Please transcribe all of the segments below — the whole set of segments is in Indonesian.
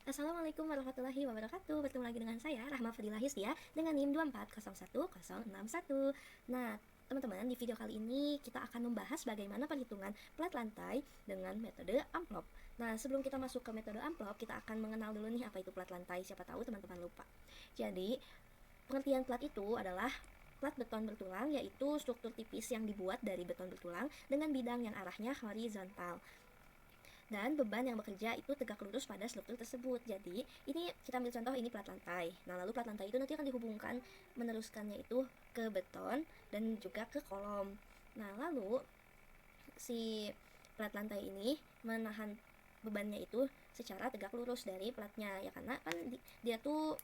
Assalamualaikum warahmatullahi wabarakatuh. Bertemu lagi dengan saya Rahma Fadilah Histia dengan NIM 2401061. Nah, teman-teman, di video kali ini kita akan membahas bagaimana perhitungan plat lantai dengan metode amplop. Nah, sebelum kita masuk ke metode amplop, kita akan mengenal dulu nih apa itu plat lantai. Siapa tahu teman-teman lupa. Jadi, pengertian plat itu adalah plat beton bertulang, yaitu struktur tipis yang dibuat dari beton bertulang dengan bidang yang arahnya horizontal. Dan beban yang bekerja itu tegak lurus pada struktur tersebut. Jadi ini kita ambil contoh, ini plat lantai. Nah, lalu plat lantai itu nanti akan dihubungkan, meneruskannya itu ke beton dan juga ke kolom. Nah, lalu si plat lantai ini menahan bebannya itu secara tegak lurus dari platnya, ya karena kan dia tuh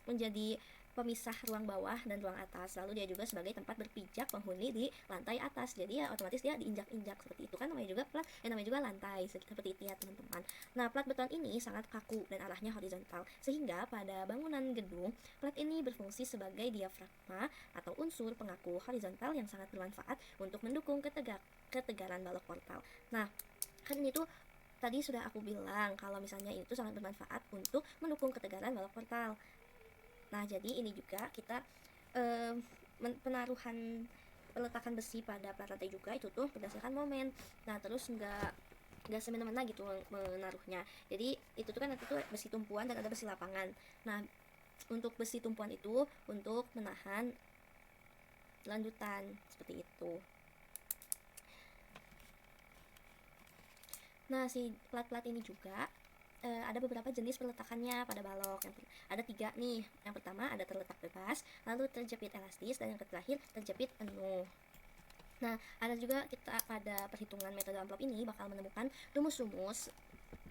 menjadi pemisah ruang bawah dan ruang atas. Lalu dia juga sebagai tempat berpijak penghuni di lantai atas. Jadi ya otomatis dia diinjak-injak seperti itu kan, namanya juga plat, namanya juga lantai seperti itu ya teman-teman. Nah, plat beton ini sangat kaku dan arahnya horizontal, sehingga pada bangunan gedung plat ini berfungsi sebagai diafragma atau unsur pengaku horizontal yang sangat bermanfaat untuk mendukung ketegaran balok portal. Nah, kan ini tuh tadi sudah aku bilang kalau misalnya itu sangat bermanfaat untuk mendukung ketegaran balok portal. Nah, jadi ini juga kita penaruhan peletakan besi pada plat lantai juga itu tuh berdasarkan momen. Nah, terus nggak semena-mena gitu menaruhnya. Jadi itu tuh kan nanti tuh besi tumpuan dan ada besi lapangan. Nah, untuk besi tumpuan itu untuk menahan lanjutan seperti itu. Nah, si plat-plat ini juga ada beberapa jenis peletakannya pada balok. Ada 3 nih. Yang pertama ada terletak bebas, lalu terjepit elastis, dan yang terakhir terjepit penuh. Nah, ada juga kita pada perhitungan metode amplop ini bakal menemukan rumus-rumus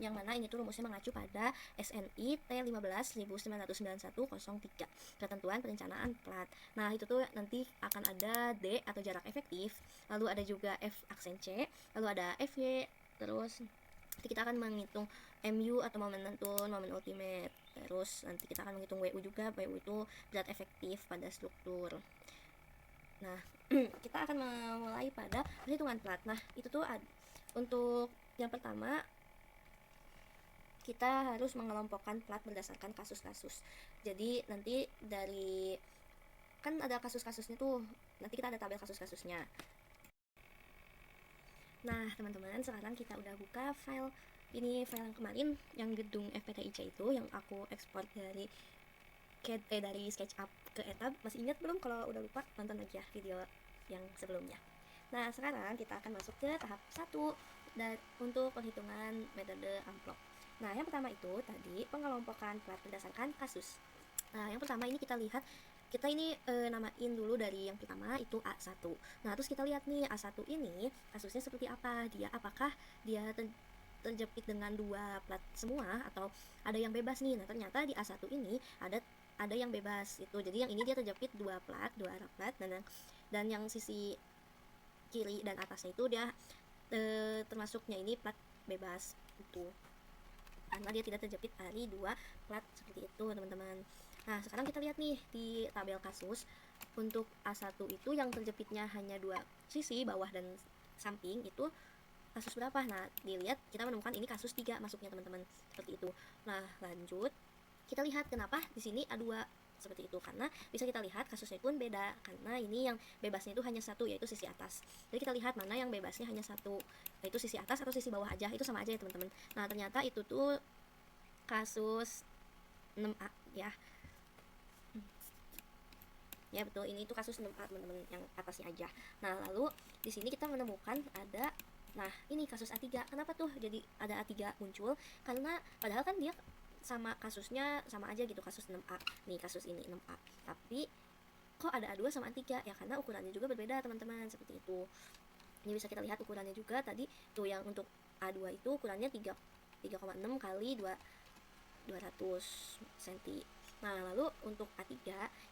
yang mana ini tuh rumusnya mengacu pada SNI T15 1991-03, ketentuan perencanaan plat. Nah, itu tuh nanti akan ada D atau jarak efektif, lalu ada juga F aksen C, lalu ada FY, terus nanti kita akan menghitung MU atau momen nuntun, momen ultimate. Terus nanti kita akan menghitung WU juga. WU itu berat efektif pada struktur. Nah, kita akan memulai pada perhitungan plat. Nah, itu tuh untuk yang pertama kita harus mengelompokkan plat berdasarkan kasus-kasus. Jadi nanti dari kan ada kasus-kasusnya tuh. Nanti kita ada tabel kasus-kasusnya. Nah, teman-teman, sekarang kita udah buka file ini, file yang kemarin yang gedung FPTIC itu yang aku ekspor dari dari SketchUp ke etab. Masih ingat belum? Kalau udah lupa, tonton aja video yang sebelumnya. Nah, sekarang kita akan masuk ke tahap 1 dan untuk perhitungan metode amplop. Nah, yang pertama itu tadi pengelompokan plat berdasarkan kasus. Nah, yang pertama ini kita lihat, kita ini namain dulu dari yang pertama itu A1. Nah, terus kita lihat nih A1 ini kasusnya seperti apa. Apakah dia terjepit dengan 2 plat semua atau ada yang bebas nih. Nah, ternyata di A1 ini ada yang bebas itu. Jadi yang ini dia terjepit 2 plat, 2 arah plat, dan yang sisi kiri dan atasnya itu dia termasuknya ini plat bebas itu, karena dia tidak terjepit dari 2 plat seperti itu, teman-teman. Nah, sekarang kita lihat nih di tabel kasus. Untuk A1 itu yang terjepitnya hanya 2 sisi, bawah dan samping, itu kasus berapa? Nah, dilihat kita menemukan ini kasus 3 masuknya, teman-teman. Seperti itu. Nah, lanjut. Kita lihat kenapa di sini A2 seperti itu, karena bisa kita lihat kasusnya pun beda, karena ini yang bebasnya itu hanya 1, yaitu sisi atas. Jadi kita lihat mana yang bebasnya hanya 1, yaitu sisi atas atau sisi bawah aja, itu sama aja ya teman-teman. Nah, ternyata itu tuh kasus 6A ya. Ya betul, ini itu kasus 6A teman-teman, yang atasnya aja. Nah, lalu di sini kita menemukan ada, nah ini kasus A3. Kenapa tuh jadi ada A3 muncul? Karena padahal kan dia sama kasusnya sama aja gitu, kasus 6A. Nih kasus ini 6A. Tapi kok ada A2 sama A3? Ya karena ukurannya juga berbeda, teman-teman, seperti itu. Ini bisa kita lihat ukurannya juga tadi tuh, yang untuk A2 itu ukurannya 3,6 kali 200 cm. Nah, lalu untuk A3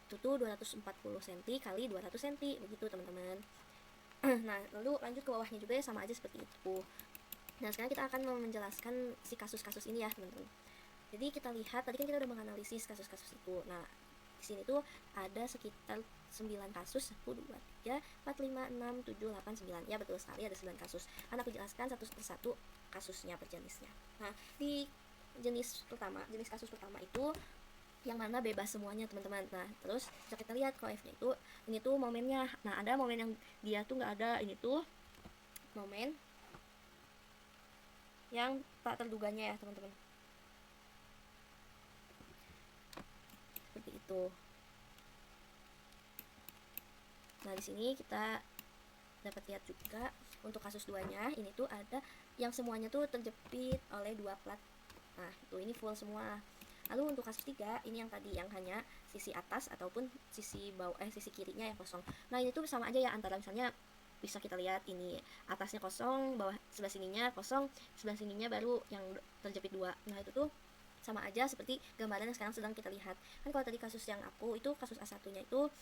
itu tuh 240 cm kali 200 cm, begitu teman-teman. Nah, lalu lanjut ke bawahnya juga ya, sama aja seperti itu. Nah, sekarang kita akan menjelaskan si kasus-kasus ini ya, teman-teman. Jadi kita lihat tadi kan kita udah menganalisis kasus-kasus itu. Nah, di sini tuh ada sekitar 9 kasus, 1 2 3 4 5 6 7 8 9. Ya betul sekali, ada 9 kasus. Akan aku jelaskan satu persatu kasusnya per jenisnya. Nah, di jenis kasus pertama itu yang mana bebas semuanya teman-teman. Nah terus bisa kita lihat kalau F nya itu ini tuh momennya. Nah ada momen yang dia tuh nggak ada, ini tuh momen yang tak terduganya ya teman-teman, seperti itu. Nah di sini kita dapat lihat juga untuk kasus 2-nya ini tuh ada yang semuanya tuh terjepit oleh 2 plat. Nah itu ini full semua. Lalu untuk kasus 3 ini yang tadi yang hanya sisi atas ataupun sisi bawah sisi kirinya yang kosong. Nah ini tuh sama aja ya, antara misalnya bisa kita lihat ini atasnya kosong, bawah sebelah sininya kosong, sebelah sininya baru yang terjepit 2. Nah itu tuh sama aja seperti gambaran yang sekarang sedang kita lihat. Kan kalau tadi kasus yang aku itu kasus A1-nya itu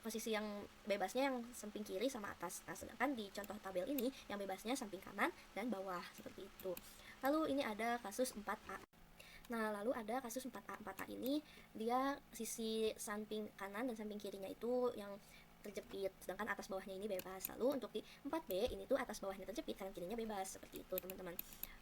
posisi yang bebasnya yang samping kiri sama atas. Nah sedangkan di contoh tabel ini yang bebasnya samping kanan dan bawah, seperti itu. Lalu ini ada kasus 4A. Nah lalu ada kasus 4A. 4A ini dia sisi samping kanan dan samping kirinya itu yang terjepit, sedangkan atas bawahnya ini bebas. Lalu untuk di 4B ini tuh atas bawahnya terjepit, kanan kirinya bebas, seperti itu teman-teman.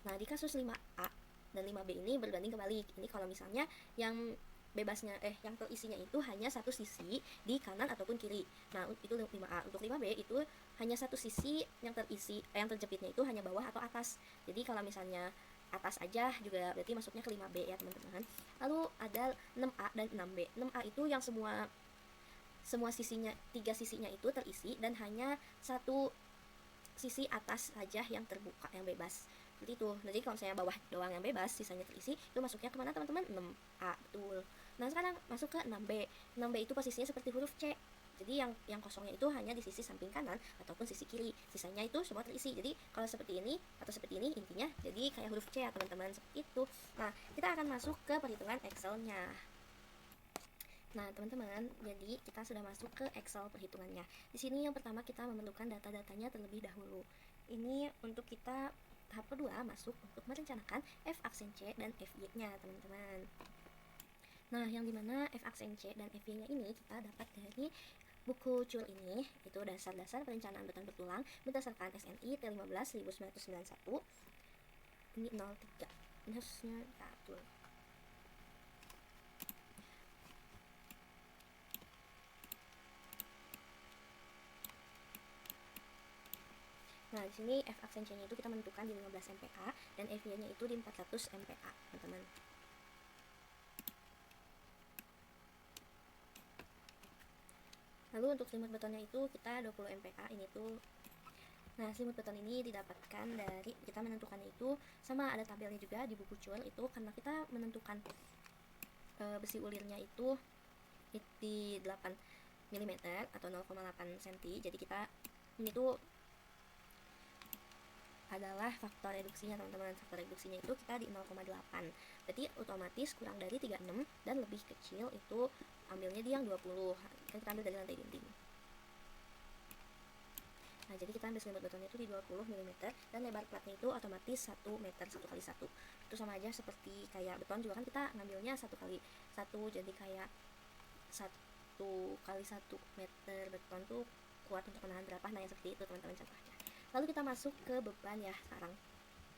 Nah di kasus 5A dan 5B ini berbanding kebalik. Ini kalau misalnya yang bebasnya yang terisinya itu hanya satu sisi di kanan ataupun kiri. Nah itu 5A. Untuk 5B itu hanya satu sisi yang terisi, yang terjepitnya itu hanya bawah atau atas. Jadi kalau misalnya atas aja juga berarti masuknya ke 5B ya teman-teman. Lalu ada 6A dan 6B. 6A itu yang semua sisinya, 3 sisinya itu terisi dan hanya satu sisi atas saja yang terbuka, yang bebas, seperti itu. Jadi kalau misalnya bawah doang yang bebas, sisanya terisi, itu masuknya kemana teman-teman? 6A, betul. Nah sekarang masuk ke 6B. 6B itu posisinya seperti huruf C. Jadi yang kosongnya itu hanya di sisi samping kanan ataupun sisi kiri, sisanya itu semua terisi. Jadi kalau seperti ini atau seperti ini, intinya jadi kayak huruf C ya teman-teman, seperti itu. Nah kita akan masuk ke perhitungan Excel-nya. Nah, teman-teman, jadi kita sudah masuk ke Excel perhitungannya. Di sini yang pertama kita memerlukan data-datanya terlebih dahulu. Ini untuk kita tahap kedua masuk untuk merencanakan F aksen C dan FY-nya, teman-teman. Nah, yang dimana F aksen C dan FY-nya ini kita dapat dari buku CUL ini, itu dasar-dasar perencanaan beton bertulang berdasarkan SNI T15 1991. Ini 03. Ini harusnya betul. Nah, di sini F aksen C-nya itu kita menentukan di 15 MPa dan FY-nya itu di 400 MPa, teman-teman. Lalu untuk selimut betonnya itu kita 20 MPa ini tuh. Nah, selimut beton ini didapatkan dari kita menentukannya itu sama ada tabelnya juga di buku CUL itu, karena kita menentukan besi ulirnya itu di 8 mm atau 0,8 cm. Jadi kita ini tuh adalah faktor reduksinya, teman-teman. Faktor reduksinya itu kita di 0,8. Berarti otomatis kurang dari 36 dan lebih kecil itu ambilnya di yang 20. Kan kita ambil dari lantai dinding. Nah, jadi kita ambil selimut betonnya itu di 20 mm dan lebar platnya itu otomatis 1 meter 1 kali 1. Itu sama aja seperti kayak beton juga kan kita ngambilnya 1 kali 1, jadi kayak 1 kali 1 meter beton tuh kuat untuk menahan berapa. Nah, yang seperti itu teman-teman contohnya. Lalu kita masuk ke beban ya sekarang.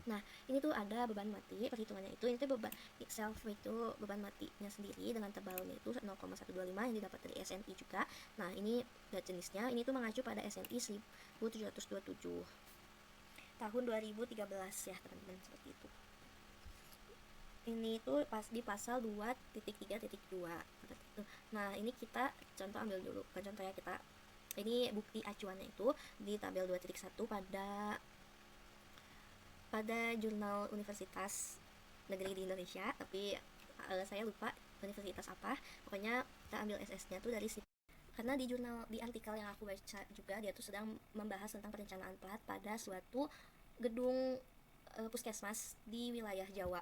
Nah, ini tuh ada beban mati, perhitungannya itu ini tuh beban self itu beban matinya sendiri dengan tebalnya itu 0,125 yang didapat dari SNI juga. Nah, ini berat jenisnya ini tuh mengacu pada SNI 1727 tahun 2013 ya, teman-teman, seperti itu. Ini tuh pas di pasal 2.3.2 seperti itu. Nah, ini kita contoh ambil dulu. Bukan contoh ya, kita ini bukti acuannya itu di tabel 2.1 pada jurnal Universitas Negeri di Indonesia, tapi saya lupa universitas apa. Pokoknya kita ambil SS-nya tuh dari situ. Karena di jurnal, di artikel yang aku baca juga, dia tuh sedang membahas tentang perencanaan plat pada suatu gedung puskesmas di wilayah Jawa.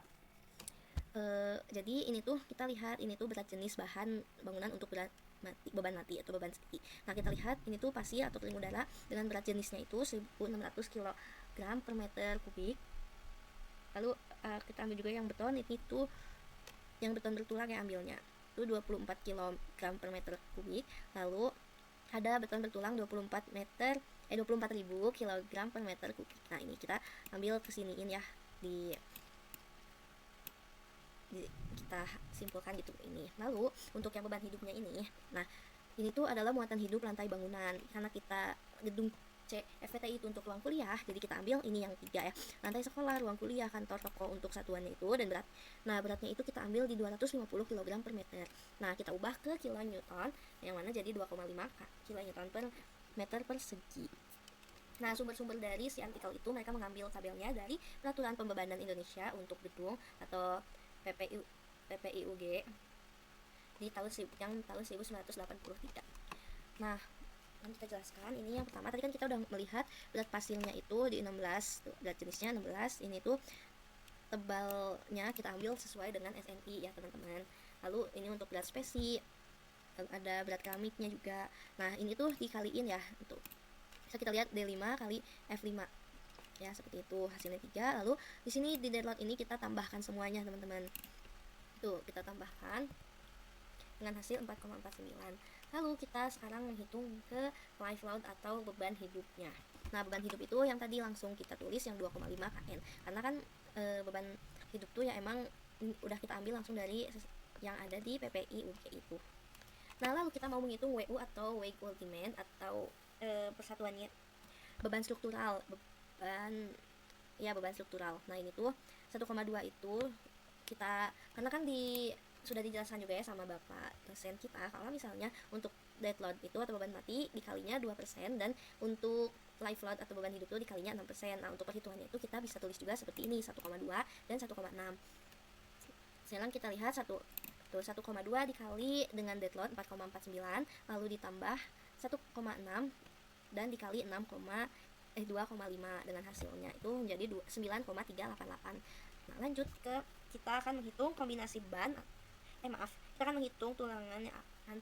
Jadi ini tuh kita lihat ini tuh berat jenis bahan bangunan untuk beban mati atau beban safety. Nah, kita lihat ini tuh pasir atau kering udara dengan berat jenisnya itu 1600 kg per meter kubik. Lalu kita ambil juga yang beton, ini tuh yang beton bertulang yang ambilnya itu 24 kg per meter kubik. Lalu ada beton bertulang 24.000 kg per meter kubik. Nah, ini kita ambil kesiniin ya di kita simpulkan gitu ini. Lalu untuk yang beban hidupnya ini, nah ini tuh adalah muatan hidup lantai bangunan. Karena kita gedung C FPTI itu untuk ruang kuliah, jadi kita ambil ini yang 3 ya, lantai sekolah, ruang kuliah, kantor, toko untuk satuannya itu, dan berat. Nah beratnya itu kita ambil di 250 kg per meter. Nah kita ubah ke kilonewton, yang mana jadi 2,5 kilonewton per meter persegi. Nah sumber-sumber dari si artikel itu mereka mengambil tabelnya dari Peraturan Pembebanan Indonesia untuk gedung atau PPIUG di tahun 1983. Nah kita jelaskan ini yang pertama, tadi kan kita udah melihat berat pasirnya itu di 16 tuh, berat jenisnya 16, ini tuh tebalnya kita ambil sesuai dengan SNI ya teman-teman. Lalu ini untuk berat spesi, ada berat keramiknya juga. Nah ini tuh dikaliin ya, untuk bisa kita lihat D5 kali F5 ya, seperti itu hasilnya 3. Lalu di sini di dead load ini kita tambahkan semuanya teman-teman, tuh kita tambahkan dengan hasil 4,49. Lalu kita sekarang menghitung ke life load atau beban hidupnya. Nah beban hidup itu yang tadi langsung kita tulis yang 2,5 kN, karena kan beban hidup tuh ya emang udah kita ambil langsung dari yang ada di PPIUG itu. Nah lalu kita mau menghitung WU atau weight ultimate atau persatuannya beban struktural, beban struktural. Nah ini tuh 1,2 itu kita, karena kan sudah dijelaskan juga ya sama Bapak dosen kita, kalau misalnya untuk dead load itu atau beban mati dikalinya 2%, dan untuk life load atau beban hidup itu dikalinya 6%. Nah untuk perhitungannya itu kita bisa tulis juga seperti ini, 1,2 dan 1,6. Sekarang kita lihat 1,2 dikali dengan dead load 4,49, lalu ditambah 1,6 dan dikali 2,5 dengan hasilnya itu menjadi 9,388. Nah lanjut ke, kita akan menghitung kombinasi ban, kita akan menghitung tulangannya akan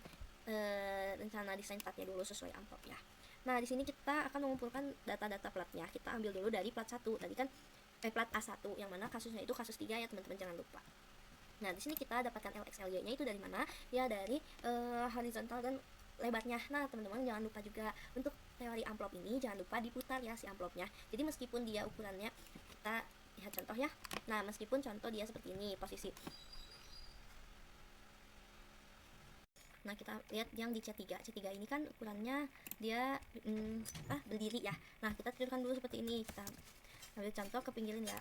rencana desain platnya dulu sesuai amplop ya. Nah di sini kita akan mengumpulkan data-data platnya. Kita ambil dulu dari plat 1 tadi kan, plat A1 yang mana kasusnya itu kasus 3 ya teman-teman, jangan lupa. Nah di sini kita dapatkan LXLY nya itu dari mana ya, dari horizontal dan lebarnya. Nah teman-teman jangan lupa juga untuk teori amplop ini jangan lupa diputar ya si amplopnya. Jadi meskipun dia ukurannya, kita lihat contoh ya. Nah meskipun contoh dia seperti ini posisi, nah kita lihat yang di C3 ini kan ukurannya dia berdiri ya. Nah kita tidurkan dulu seperti ini, kita ambil contoh ke pinggirin ya.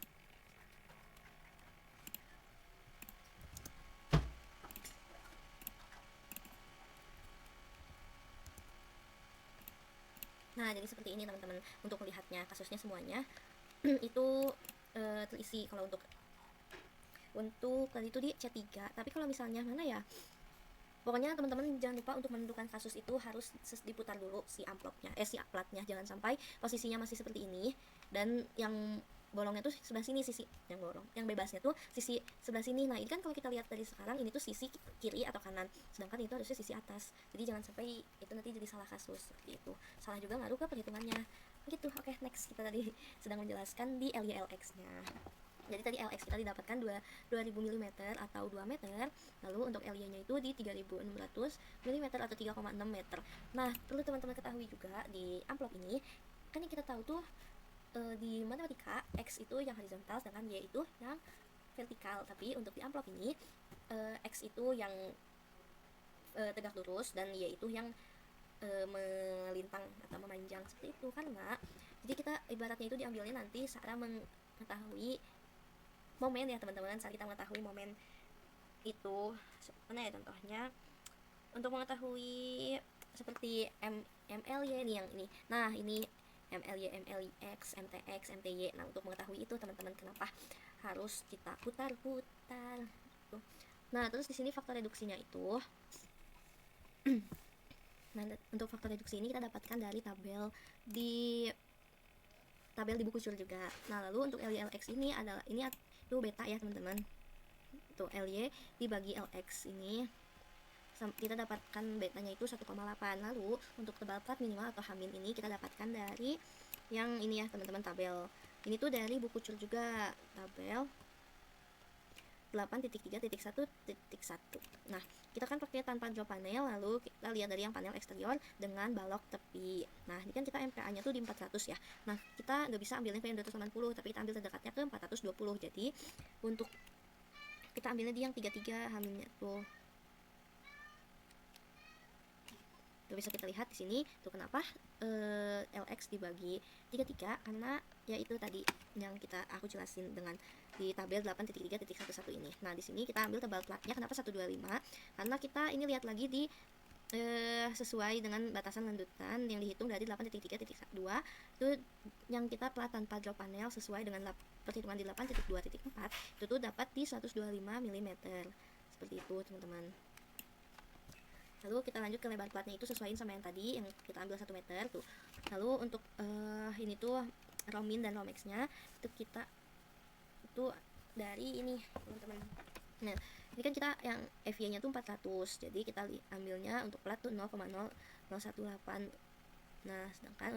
Nah jadi seperti ini teman-teman untuk melihatnya, kasusnya semuanya itu terisi kalau untuk itu di C3. Tapi kalau misalnya mana ya, pokoknya teman-teman jangan lupa untuk menentukan kasus itu harus diputar dulu si amplopnya, si platnya, jangan sampai posisinya masih seperti ini dan yang bolongnya tuh sebelah sini, sisi yang bolong, yang bebasnya tuh sisi sebelah sini. Nah ini kan kalau kita lihat dari sekarang ini tuh sisi kiri atau kanan, sedangkan itu harusnya sisi atas. Jadi jangan sampai itu nanti jadi salah kasus seperti itu, salah juga ngaruh ke perhitungannya gitu. Oke, next, kita tadi sedang menjelaskan di LYLX nya. Jadi tadi LX kita didapatkan 2000 mm atau 2 meter. Lalu untuk LY nya itu di 3600 mm atau 3,6 meter. Nah perlu teman-teman ketahui juga di amplop ini kan yang kita tahu tuh di matematika X itu yang horizontal sedangkan Y itu yang vertikal. Tapi untuk di amplop ini X itu yang tegak lurus dan Y itu yang melintang atau memanjang seperti itu. Karena jadi kita ibaratnya itu diambilnya nanti secara mengetahui momen ya teman-teman, saat kita mengetahui momen itu mana ya contohnya, untuk mengetahui seperti MLY nih yang ini. Nah ini MLY, MLX, MTX, MTY. Nah untuk mengetahui itu teman-teman kenapa harus kita putar-putar gitu. Nah terus di sini faktor reduksinya itu nah untuk faktor reduksi ini kita dapatkan dari tabel di buku cur juga. Nah lalu untuk LYLX ini adalah itu beta ya teman-teman, itu LY dibagi LX ini kita dapatkan betanya itu 1,8. Lalu untuk tebal plat minimal atau Hamin ini kita dapatkan dari yang ini ya teman-teman, tabel ini tuh dari buku cur juga, tabel 8.3.1.1. Nah kita kan pakai tanpa drop panel, lalu kita lihat dari yang panel eksterior dengan balok tepi. Nah ini kan kita MPA nya tuh di 400 ya. Nah kita nggak bisa ambilnya ke yang 280, tapi kita ambil terdekatnya ke 420. Jadi untuk kita ambilnya di yang 33 hamilnya tuh. Tuh bisa kita lihat di sini tuh kenapa LX dibagi 33, karena ya itu tadi yang aku jelasin dengan di tabel 8.3.11 ini. Nah, di sini kita ambil tebal platnya kenapa 125? Karena kita ini lihat lagi di sesuai dengan batasan lanjutan yang dihitung dari 8.3.2 itu yang kita plat tanpa drop panel sesuai dengan perhitungan di 8.2.4 itu tuh dapat di 125 mm seperti itu teman-teman. Lalu kita lanjut ke lebar platnya itu sesuaiin sama yang tadi yang kita ambil 1 meter tuh. Lalu untuk ini tuh romin dan romexnya itu kita itu dari ini teman-teman. Nah, ini kan kita yang FY nya tuh 400, jadi kita ambilnya untuk plat tuh 0,0018. Nah, sedangkan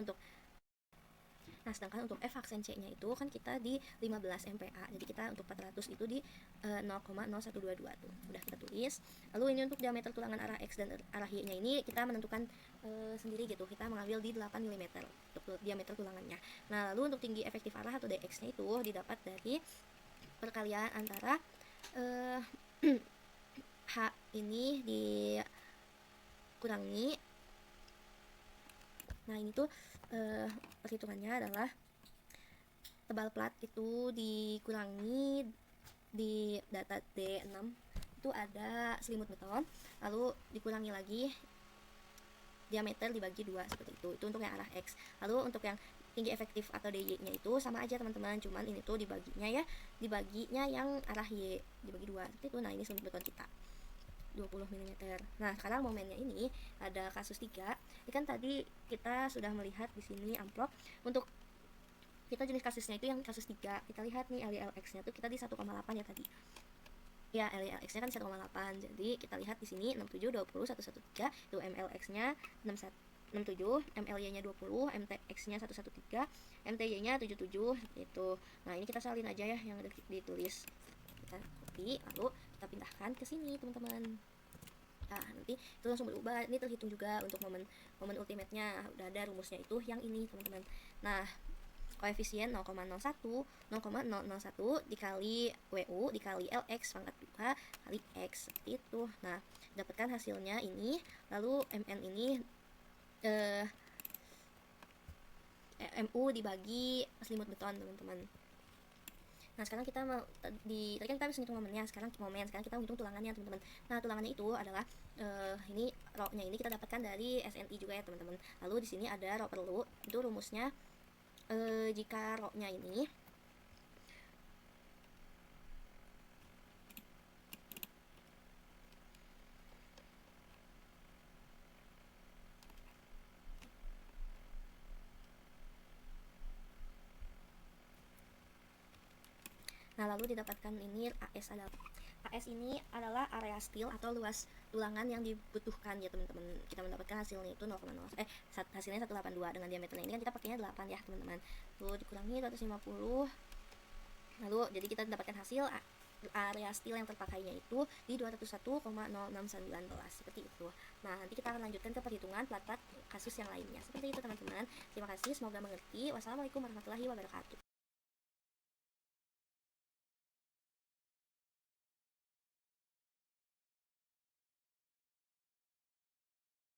untuk F aksen C nya itu kan kita di 15 MPa, jadi kita untuk 400 itu di 0,0122 tuh udah kita tulis. Lalu ini untuk diameter tulangan arah X dan arah Y nya ini kita menentukan sendiri gitu, kita mengambil di 8 mm untuk diameter tulangannya. Nah, lalu untuk tinggi efektif arah atau DX nya itu didapat dari perkalian antara H ini dikurangi. Nah, ini tuh perhitungannya adalah tebal plat itu dikurangi di data D6 itu ada selimut beton, lalu dikurangi lagi diameter dibagi 2 seperti itu untuk yang arah X. Lalu untuk yang tinggi efektif atau DY nya itu sama aja teman-teman, cuman ini tuh dibaginya yang arah Y dibagi 2 seperti itu. Nah, ini selimut beton kita 20 mm. Nah, sekarang momennya ini ada kasus 3. Ini kan tadi kita sudah melihat di sini amplop. Untuk kita jenis kasusnya itu yang kasus 3. Kita lihat nih LYLX-nya tuh kita di 1,8 ya tadi. Ya, LYLX-nya kan 1,8. Jadi kita lihat di sini 67 20 113 itu MLX-nya 67, MLY-nya 20, MTX-nya 113, MTY-nya 77 itu. Nah, ini kita salin aja ya yang ditulis. Kita copy lalu kita pindahkan ke sini teman-teman. Nah, nanti itu langsung berubah. Ini terhitung juga untuk momen ultimate-nya, udah ada rumusnya itu yang ini teman-teman. Nah, koefisien 0,01 dikali WU dikali LX pangkat 2 kali X seperti itu. Nah, dapatkan hasilnya ini. Lalu MN ini MU dibagi selimut beton teman-teman. Nah, sekarang kita mau tadi kan kita bisa hitung momennya, sekarang kita hitung tulangannya teman-teman. Nah, tulangannya itu adalah ini rho-nya ini kita dapatkan dari SNI juga ya teman-teman. Lalu di sini ada rho perlu, itu rumusnya jika rho-nya ini Nah, lalu didapatkan ini AS ini adalah area steel atau luas tulangan yang dibutuhkan ya teman-teman. Kita mendapatkan hasilnya itu 0,0 hasilnya 182 dengan diameternya ini kan kita pakainya 8 ya teman-teman. Lalu dikurangi 250. Lalu jadi kita mendapatkan hasil area steel yang terpakainya itu di 201,0619 seperti itu. Nah, nanti kita akan lanjutkan ke perhitungan plat-plat kasus yang lainnya. Seperti itu teman-teman. Terima kasih, semoga mengerti. Wassalamualaikum warahmatullahi wabarakatuh.